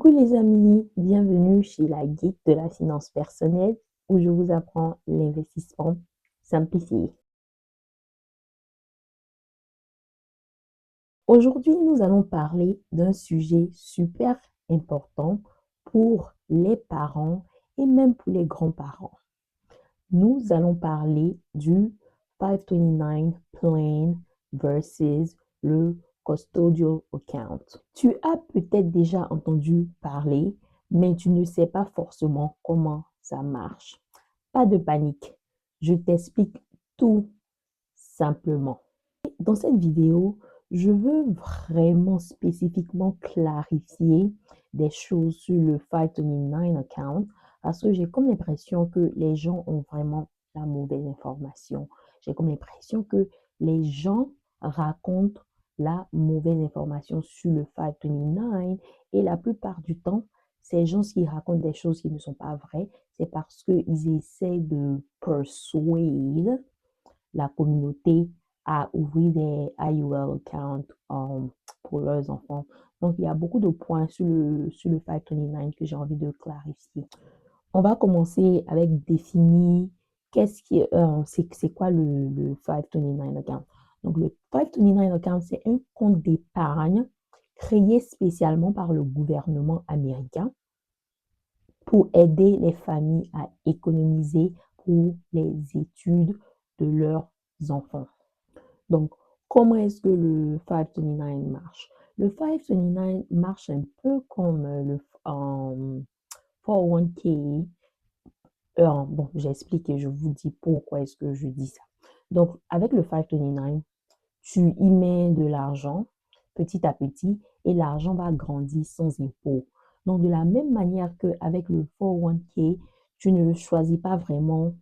Coucou les amis, bienvenue chez la Geek de la finance personnelle où je vous apprends l'investissement simplifié. Aujourd'hui, nous allons parler d'un sujet super important pour les parents et même pour les grands-parents. Nous allons parler du 529 plan versus le custodial account. Tu as peut-être déjà entendu parler, mais tu ne sais pas forcément comment ça marche. Pas de panique, je t'explique tout simplement. Dans cette vidéo, je veux vraiment spécifiquement clarifier des choses sur le 529 account parce que j'ai comme l'impression que les gens ont vraiment la mauvaise information. J'ai comme l'impression que les gens racontent la mauvaise information sur le 529 et la plupart du temps, ces gens qui racontent des choses qui ne sont pas vraies, c'est parce qu'ils essaient de persuader la communauté à ouvrir des IUL accounts pour leurs enfants. Donc, il y a beaucoup de points sur le 529 que j'ai envie de clarifier. On va commencer avec définir c'est quoi le 529 account. Donc, le 529 account, c'est un compte d'épargne créé spécialement par le gouvernement américain pour aider les familles à économiser pour les études de leurs enfants. Donc, comment est-ce que le 529 marche? Le 529 marche un peu comme le 401k. Bon, j'explique et je vous dis pourquoi est-ce que je dis ça. Donc, avec le 529, tu y mets de l'argent petit à petit et l'argent va grandir sans impôt. Donc, de la même manière qu'avec le 401k, tu ne choisis pas vraiment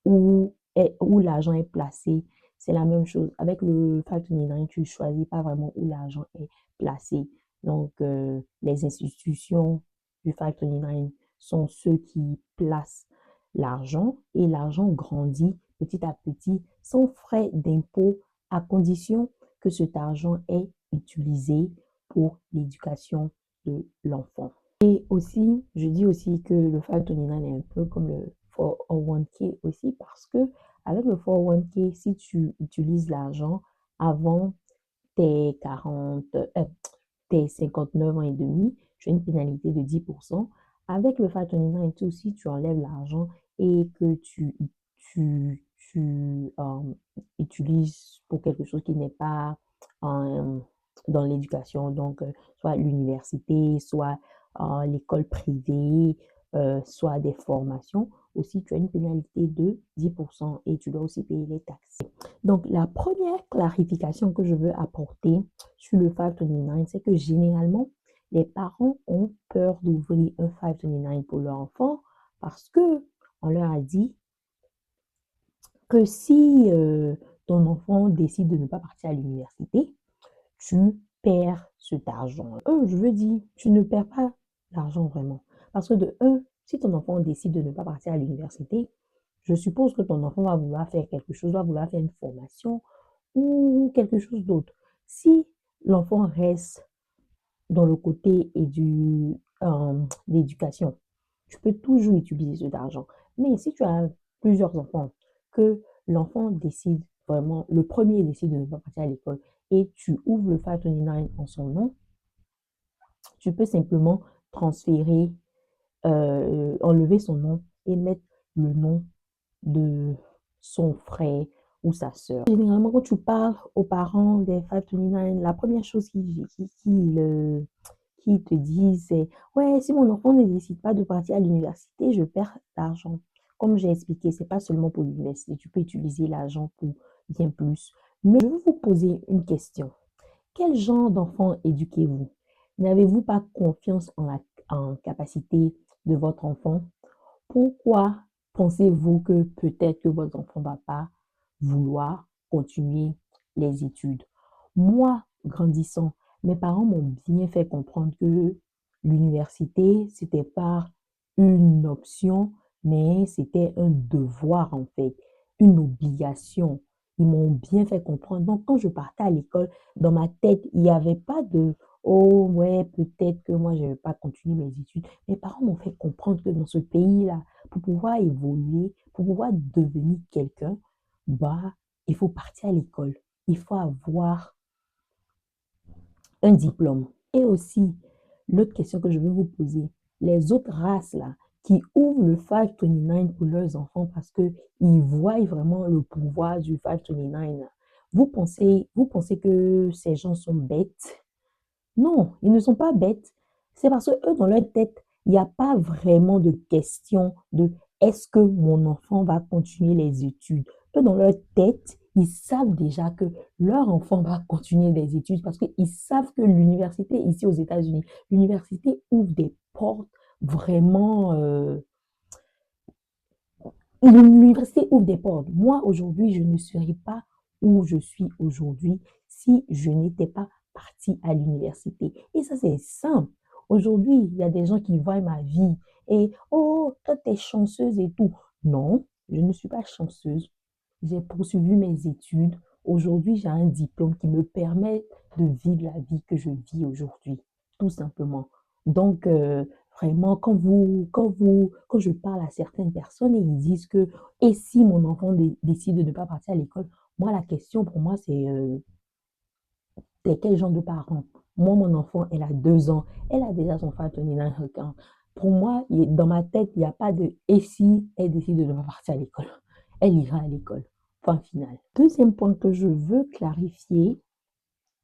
où l'argent est placé. C'est la même chose. Avec le 529, tu ne choisis pas vraiment où l'argent est placé. Donc, les institutions du 529 sont ceux qui placent l'argent et l'argent grandit petit à petit sans frais d'impôt à condition que cet argent est utilisé pour l'éducation de l'enfant. Et aussi, je dis aussi que le 529 est un peu comme le 401k aussi parce que avec le 401k, si tu utilises l'argent avant tes 59 ans et demi, tu as une pénalité de 10%. Avec le 529 aussi, tu enlèves l'argent et que utilises pour quelque chose qui n'est pas dans l'éducation, donc soit l'université, soit l'école privée, soit des formations, aussi tu as une pénalité de 10% et tu dois aussi payer les taxes. Donc la première clarification que je veux apporter sur le 529, c'est que généralement, les parents ont peur d'ouvrir un 529 pour leur enfant parce que on leur a dit que si ton enfant décide de ne pas partir à l'université, tu perds cet argent. Je veux dire, tu ne perds pas l'argent vraiment. Parce que si ton enfant décide de ne pas partir à l'université, je suppose que ton enfant va vouloir faire quelque chose, va vouloir faire une formation ou quelque chose d'autre. Si l'enfant reste dans le côté d'éducation, tu peux toujours utiliser cet argent. Mais si tu as plusieurs enfants, que l'enfant décide vraiment, le premier décide de ne pas partir à l'école et tu ouvres le 529 en son nom, tu peux simplement transférer, enlever son nom et mettre le nom de son frère ou sa sœur. Généralement, quand tu parles aux parents des 529, la première chose qui te disent, c'est ouais, si mon enfant ne décide pas de partir à l'université, je perds l'argent. Comme j'ai expliqué, c'est pas seulement pour l'université, tu peux utiliser l'argent pour bien plus. Mais je vais vous poser une question. Quel genre d'enfant éduquez-vous? N'avez-vous pas confiance en capacité de votre enfant? Pourquoi pensez-vous que peut-être que votre enfant ne va pas vouloir continuer les études? Moi, grandissant, mes parents m'ont bien fait comprendre que l'université, c'était pas une option, mais c'était un devoir en fait, une obligation. Ils m'ont bien fait comprendre. Donc, quand je partais à l'école, dans ma tête, il n'y avait pas de oh ouais, peut-être que moi, je ne vais pas continuer mes études. Mes parents m'ont fait comprendre que dans ce pays-là, pour pouvoir évoluer, pour pouvoir devenir quelqu'un, bah, il faut partir à l'école. Il faut avoir un diplôme. Et aussi, l'autre question que je veux vous poser, les autres races là, qui ouvrent le 529 pour leurs enfants parce qu'ils voient vraiment le pouvoir du 529, là, vous pensez que ces gens sont bêtes? Non, ils ne sont pas bêtes. C'est parce que eux, dans leur tête, il n'y a pas vraiment de question de est-ce que mon enfant va continuer les études. Eux, dans leur tête, ils savent déjà que leur enfant va continuer les études parce qu'ils savent que l'université ici aux États-Unis, l'université ouvre des portes vraiment. L'université ouvre des portes. Moi, aujourd'hui, je ne serais pas où je suis aujourd'hui si je n'étais pas partie à l'université. Et ça, c'est simple. Aujourd'hui, il y a des gens qui voient ma vie et oh, toi, t'es chanceuse et tout. Non, je ne suis pas chanceuse. J'ai poursuivi mes études. Aujourd'hui, j'ai un diplôme qui me permet de vivre la vie que je vis aujourd'hui, tout simplement. Donc, vraiment, quand je parle à certaines personnes et ils disent que, et si mon enfant décide de ne pas partir à l'école, moi, la question pour moi, c'est quel genre de parent? Moi, mon enfant, elle a 2 ans, elle a déjà son frère Tony dans le camp. Pour moi, dans ma tête, il n'y a pas de et si elle décide de ne pas partir à l'école. Elle ira à l'école. Point final. Deuxième point que je veux clarifier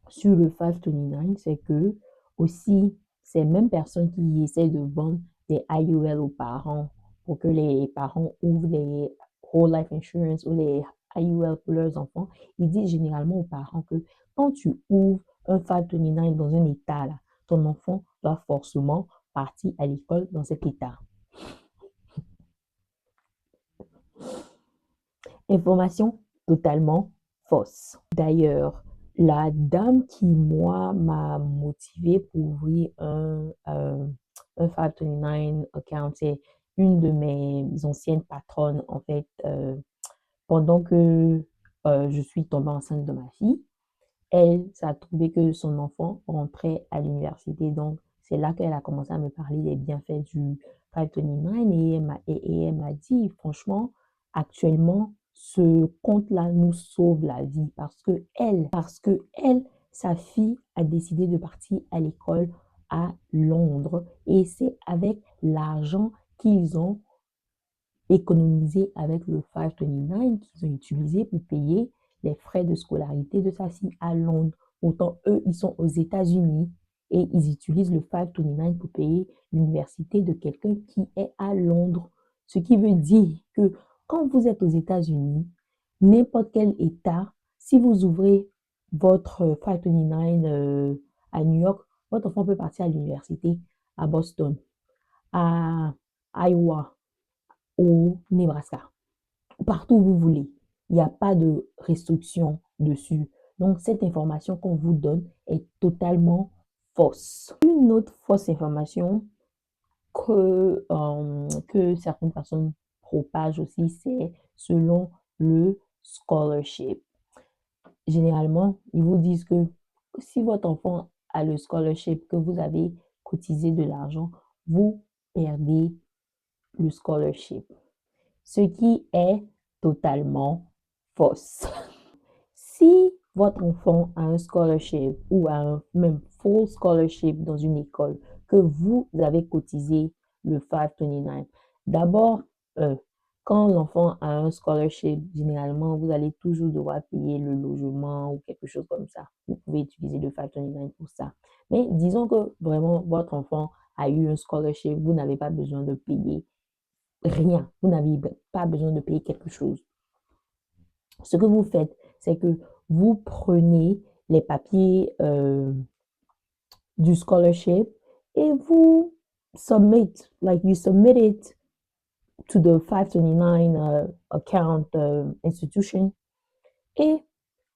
sur le 529, c'est que aussi, ces mêmes personnes qui essaient de vendre des IUL aux parents pour que les parents ouvrent les Whole Life Insurance ou les IUL pour leurs enfants, ils disent généralement aux parents que quand tu ouvres un 529 dans un état, là, ton enfant doit forcément partir à l'école dans cet état. Information totalement fausse. D'ailleurs, la dame qui, moi, m'a motivée pour ouvrir un 529 account, c'est une de mes anciennes patronnes, en fait, pendant que je suis tombée enceinte de ma fille. Elle, ça a trouvé que son enfant rentrait à l'université. Donc, c'est là qu'elle a commencé à me parler des bienfaits du 529 et elle m'a dit, franchement, actuellement, ce compte-là nous sauve la vie parce que elle, sa fille a décidé de partir à l'école à Londres et c'est avec l'argent qu'ils ont économisé avec le 529 qu'ils ont utilisé pour payer les frais de scolarité de sa fille à Londres. Autant eux, ils sont aux États-Unis et ils utilisent le 529 pour payer l'université de quelqu'un qui est à Londres. Ce qui veut dire que quand vous êtes aux États-Unis, n'importe quel État, si vous ouvrez votre 529 à New York, votre enfant peut partir à l'université à Boston, à Iowa, au Nebraska, partout où vous voulez. Il n'y a pas de restriction dessus. Donc, cette information qu'on vous donne est totalement fausse. Une autre fausse information que certaines personnes propagent aussi, c'est selon le scholarship. Généralement, ils vous disent que si votre enfant a le scholarship, que vous avez cotisé de l'argent, vous perdez le scholarship, ce qui est totalement fausse. Si votre enfant a un scholarship ou un même full scholarship dans une école que vous avez cotisé le 529, d'abord, euh, quand l'enfant a un scholarship, généralement, vous allez toujours devoir payer le logement ou quelque chose comme ça. Vous pouvez utiliser le 529 pour ça. Mais disons que vraiment votre enfant a eu un scholarship, vous n'avez pas besoin de payer rien. Vous n'avez pas besoin de payer quelque chose. Ce que vous faites, c'est que vous prenez les papiers du scholarship et vous you submit it to the 529 account institution et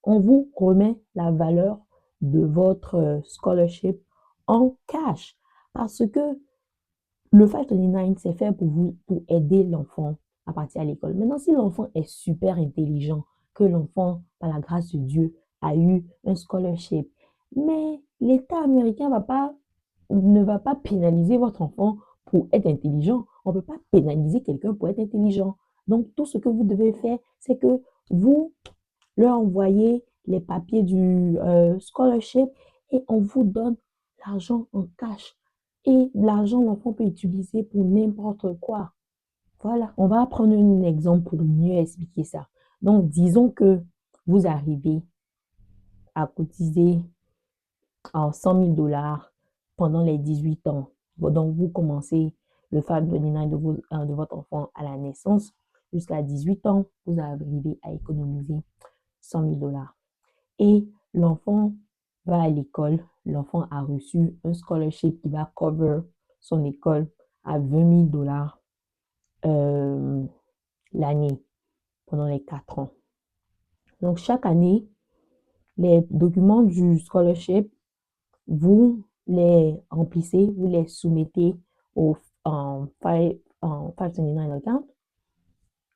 on vous remet la valeur de votre scholarship en cash parce que le 529, c'est fait pour vous, pour aider l'enfant à partir à l'école. Maintenant, si l'enfant est super intelligent, que l'enfant, par la grâce de Dieu, a eu un scholarship, mais l'État américain ne va pas pénaliser votre enfant pour être intelligent. On ne peut pas pénaliser quelqu'un pour être intelligent. Donc, tout ce que vous devez faire, c'est que vous leur envoyez les papiers du scholarship et on vous donne l'argent en cash. Et l'argent, l'enfant peut utiliser pour n'importe quoi. Voilà, on va prendre un exemple pour mieux expliquer ça. Donc, disons que vous arrivez à cotiser en 100 000 dollars pendant les 18 ans. Donc, vous commencez le 529 de votre enfant à la naissance jusqu'à 18 ans, vous arrivez à économiser 100 000 dollars. Et l'enfant va à l'école, l'enfant a reçu un scholarship qui va cover son école à 20 000 dollars l'année pendant les 4 ans. Donc, chaque année, les documents du scholarship, vous les remplissez, vous les soumettez au 529 account,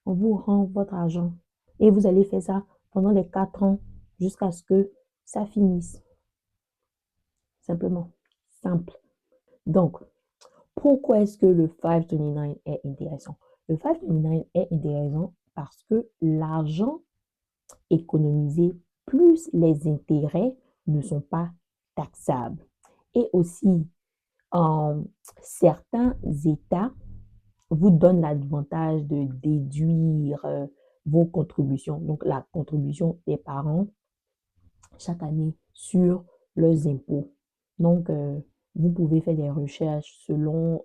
on vous rend votre argent. Et vous allez faire ça pendant les 4 ans jusqu'à ce que ça finisse. Simplement. Simple. Donc, pourquoi est-ce que le 529 est intéressant? Le 529 est intéressant parce que l'argent économisé plus les intérêts ne sont pas taxables. Et aussi, certains États vous donnent l'avantage de déduire vos contributions, donc la contribution des parents chaque année sur leurs impôts. Donc, vous pouvez faire des recherches selon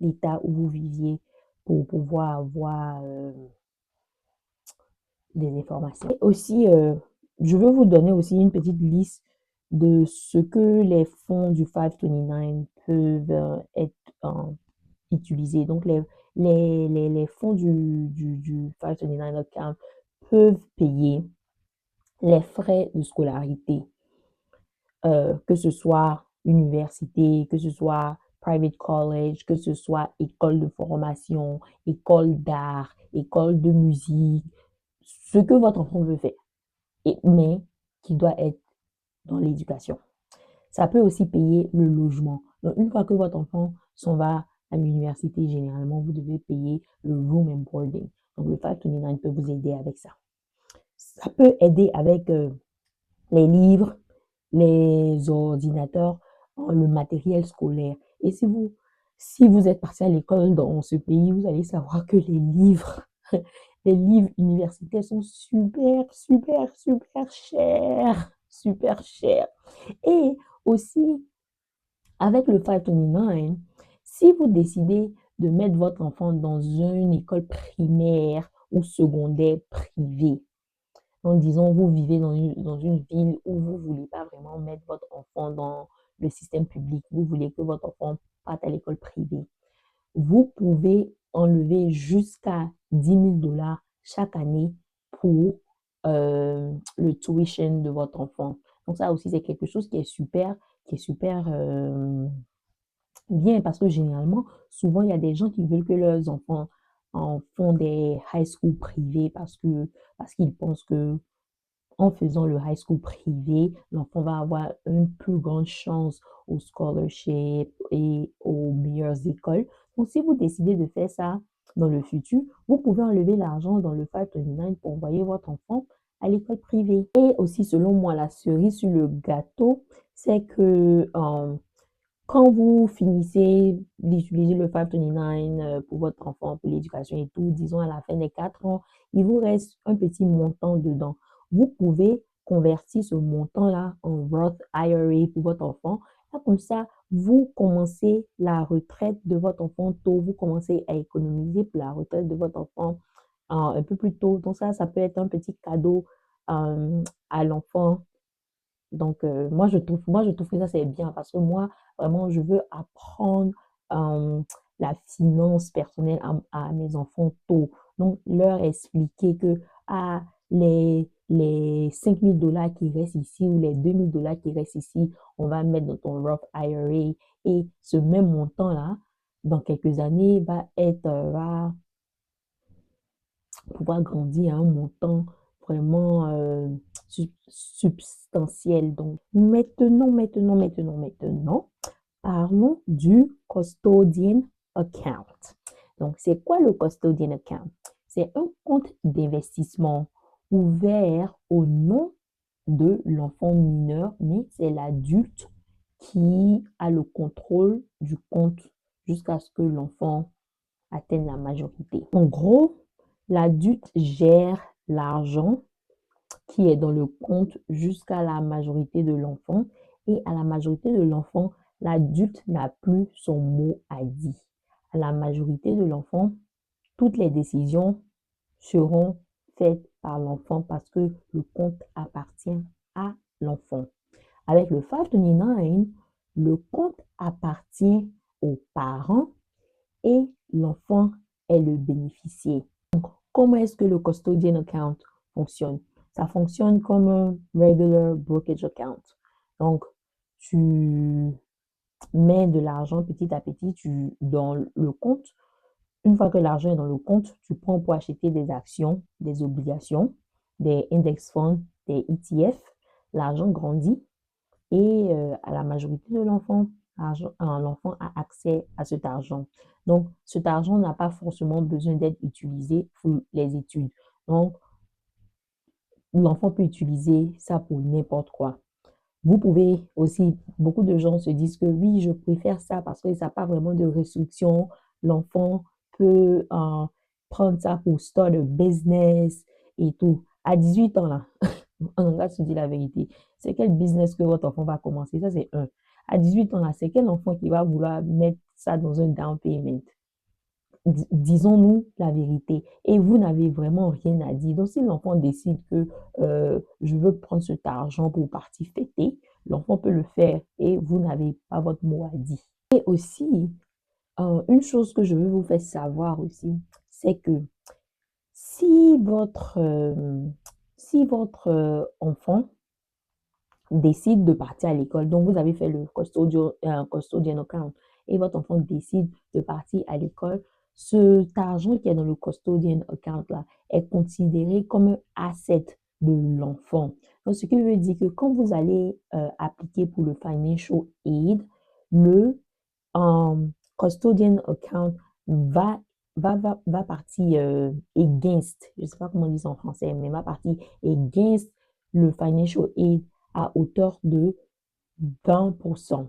l'état où vous viviez pour pouvoir avoir des informations. Et aussi, je veux vous donner aussi une petite liste de ce que les fonds du 529 peuvent être utilisés. Donc, les fonds du 529 account peuvent payer les frais de scolarité, que ce soit université, que ce soit private college, que ce soit école de formation, école d'art, école de musique, ce que votre enfant veut faire, mais qui doit être dans l'éducation. Ça peut aussi payer le logement. Donc, une fois que votre enfant s'en va à l'université, généralement, vous devez payer le room and boarding. Donc, le 529 peut vous aider avec ça. Ça peut aider avec les livres, les ordinateurs, le matériel scolaire. Et si vous êtes parti à l'école dans ce pays, vous allez savoir que les livres, les livres universitaires sont super, super, super chers. Super chers. Et aussi, avec le 529, si vous décidez de mettre votre enfant dans une école primaire ou secondaire privée, en disant vous vivez dans une ville où vous ne voulez pas vraiment mettre votre enfant dans le système public, vous voulez que votre enfant parte à l'école privée, vous pouvez enlever jusqu'à 10 000 dollars chaque année pour le tuition de votre enfant. Donc ça aussi, c'est quelque chose qui est super bien parce que généralement, souvent, il y a des gens qui veulent que leurs enfants en font des high school privés parce qu'ils pensent que en faisant le high school privé, l'enfant va avoir une plus grande chance au scholarship et aux meilleures écoles. Donc, si vous décidez de faire ça dans le futur, vous pouvez enlever l'argent dans le 529 pour envoyer votre enfant à l'école privée. Et aussi, selon moi, la cerise sur le gâteau, c'est que quand vous finissez d'utiliser le 529 pour votre enfant, pour l'éducation et tout, disons à la fin des 4 ans, il vous reste un petit montant dedans. Vous pouvez convertir ce montant-là en Roth IRA pour votre enfant. Là, comme ça, vous commencez la retraite de votre enfant tôt. Vous commencez à économiser pour la retraite de votre enfant un peu plus tôt. Donc ça peut être un petit cadeau à l'enfant. Donc, moi, je trouve que ça, c'est bien parce que moi, vraiment, je veux apprendre la finance personnelle à mes enfants tôt. Donc, leur expliquer que ah, les 5 000 dollars qui restent ici ou les 2 000 dollars qui restent ici, on va mettre dans ton Roth IRA et ce même montant-là, dans quelques années, va pouvoir grandir à un montant vraiment substantiel. Donc, maintenant, parlons du custodian account. Donc, c'est quoi le custodian account? C'est un compte d'investissement ouvert au nom de l'enfant mineur, mais c'est l'adulte qui a le contrôle du compte jusqu'à ce que l'enfant atteigne la majorité. En gros, l'adulte gère l'argent qui est dans le compte jusqu'à la majorité de l'enfant. Et à la majorité de l'enfant, l'adulte n'a plus son mot à dire. À la majorité de l'enfant, toutes les décisions seront faites par l'enfant parce que le compte appartient à l'enfant. Avec le 529, le compte appartient aux parents et l'enfant est le bénéficiaire. Donc, comment est-ce que le custodian account fonctionne? Ça fonctionne comme un regular brokerage account. Donc, tu mets de l'argent petit à petit dans le compte. Une fois que l'argent est dans le compte, tu prends pour acheter des actions, des obligations, des index funds, des ETF. L'argent grandit et à la majorité de l'enfant a accès à cet argent. Donc, cet argent n'a pas forcément besoin d'être utilisé pour les études. Donc, l'enfant peut utiliser ça pour n'importe quoi. Vous pouvez aussi, beaucoup de gens se disent que oui, je préfère ça parce que ça n'a pas vraiment de restriction. L'enfant peut prendre ça pour start a business et tout. À 18 ans, là, on va se dire la vérité. C'est quel business que votre enfant va commencer? Ça, c'est un. À 18 ans, là, c'est quel enfant qui va vouloir mettre ça dans un down payment? Disons-nous la vérité. Et vous n'avez vraiment rien à dire. Donc, si l'enfant décide que je veux prendre cet argent pour partir fêter, l'enfant peut le faire et vous n'avez pas votre mot à dire. Et aussi, une chose que je veux vous faire savoir aussi, c'est que si votre enfant décide de partir à l'école, donc vous avez fait le custodian account et votre enfant décide de partir à l'école, cet argent qui est dans le custodian account là est considéré comme un asset de l'enfant. Donc, ce qui veut dire que quand vous allez appliquer pour le financial aid, le custodian account va partir against, je ne sais pas comment on dit ça en français, mais va partir against le financial aid à hauteur de 20%.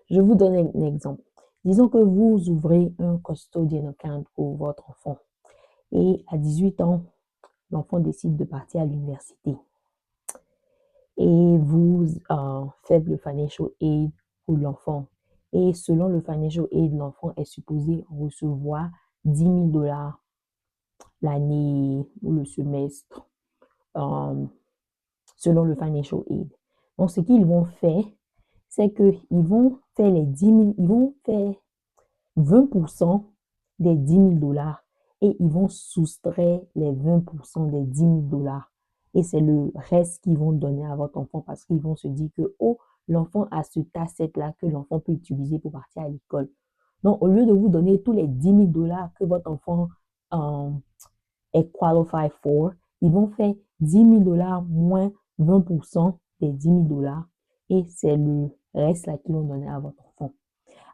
Je vous donne un exemple. Disons que vous ouvrez un custodian account pour votre enfant et à 18 ans, l'enfant décide de partir à l'université et vous faites le financial aid pour l'enfant. Et selon le financial aid, l'enfant est supposé recevoir 10 000 dollars l'année ou le semestre selon le financial aid. Donc, ce qu'ils vont faire, c'est qu'ils vont faire les 10 000, ils vont faire 20% des 10 000 dollars et ils vont soustraire les 20% des 10 000 dollars. Et c'est le reste qu'ils vont donner à votre enfant parce qu'ils vont se dire que, oh, l'enfant a ce asset-là que l'enfant peut utiliser pour partir à l'école. Donc, au lieu de vous donner tous les 10 000 dollars que votre enfant est qualified for, ils vont faire 10 000 dollars moins 20% des 10 000 dollars et c'est le reste là qu'ils vont donner à votre enfant.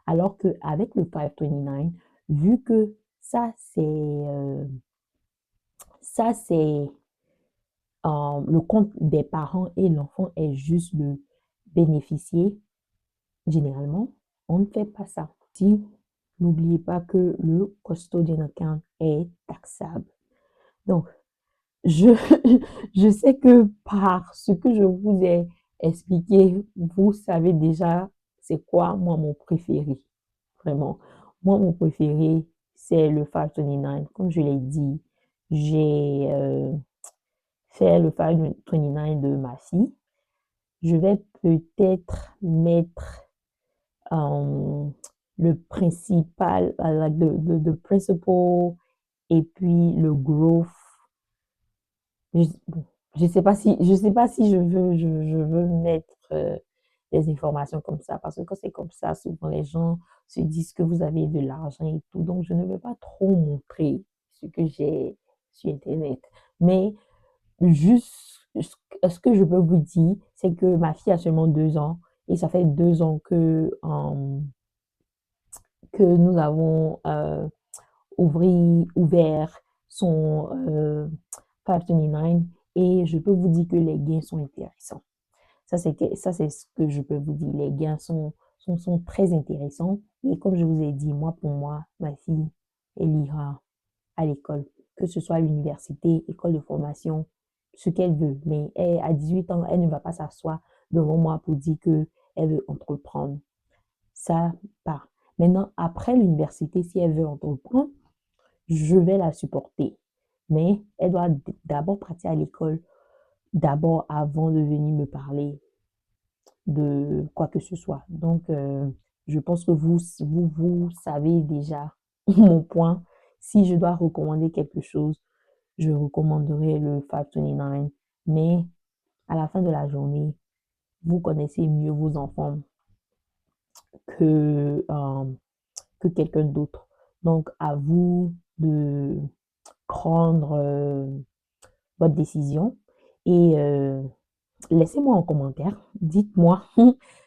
Alors qu'avec le 529, vu que ça c'est le compte des parents et l'enfant est juste le bénéficiaire, généralement, on ne fait pas ça. Si, n'oubliez pas que le custodian account est taxable. Donc, je, je sais que par ce que je vous ai expliqué, vous savez déjà c'est quoi, moi, mon préféré. Vraiment. Moi, mon préféré, c'est le 529. Comme je l'ai dit, j'ai fait le 529 de ma fille. Je vais peut-être mettre le principal, the principal et puis le growth. Je sais pas si je veux mettre des informations comme ça parce que quand c'est comme ça, souvent les gens se disent que vous avez de l'argent et tout. Donc, je ne veux pas trop montrer ce que j'ai sur Internet. Mais juste, ce que je peux vous dire, c'est que ma fille a seulement 2 ans et ça fait 2 ans que nous avons ouvert son 529 et je peux vous dire que les gains sont intéressants. Ça, c'est ce que je peux vous dire. Les gains sont très intéressants. Et comme je vous ai dit, moi, pour moi, ma fille, elle ira à l'école, que ce soit à l'université, école de formation, ce qu'elle veut. Mais elle, à 18 ans, elle ne va pas s'asseoir devant moi pour dire qu'elle veut entreprendre. Ça part. Maintenant, après l'université, si elle veut entreprendre, je vais la supporter. Mais elle doit d'abord pratiquer à l'école, d'abord avant de venir me parler de quoi que ce soit. Donc, je pense que vous savez déjà mon point. Si je dois recommander quelque chose, je recommanderais le 529. Mais à la fin de la journée, vous connaissez mieux vos enfants que, euh, que quelqu'un d'autre. Donc, à vous de prendre votre décision et laissez-moi en commentaire. Dites-moi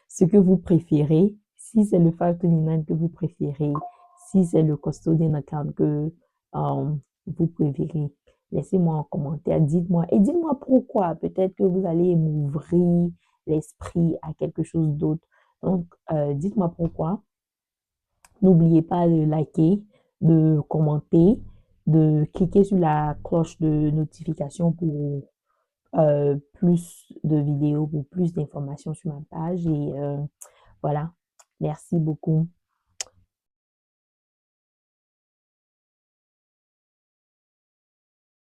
ce que vous préférez. Si c'est le 529 que vous préférez, si c'est le custodian account que vous préférez, laissez-moi en commentaire. Dites-moi et dites-moi pourquoi. Peut-être que vous allez m'ouvrir l'esprit à quelque chose d'autre. Donc, dites-moi pourquoi. N'oubliez pas de liker, de commenter, de cliquer sur la cloche de notification pour plus de vidéos, pour plus d'informations sur ma page. Et voilà, merci beaucoup.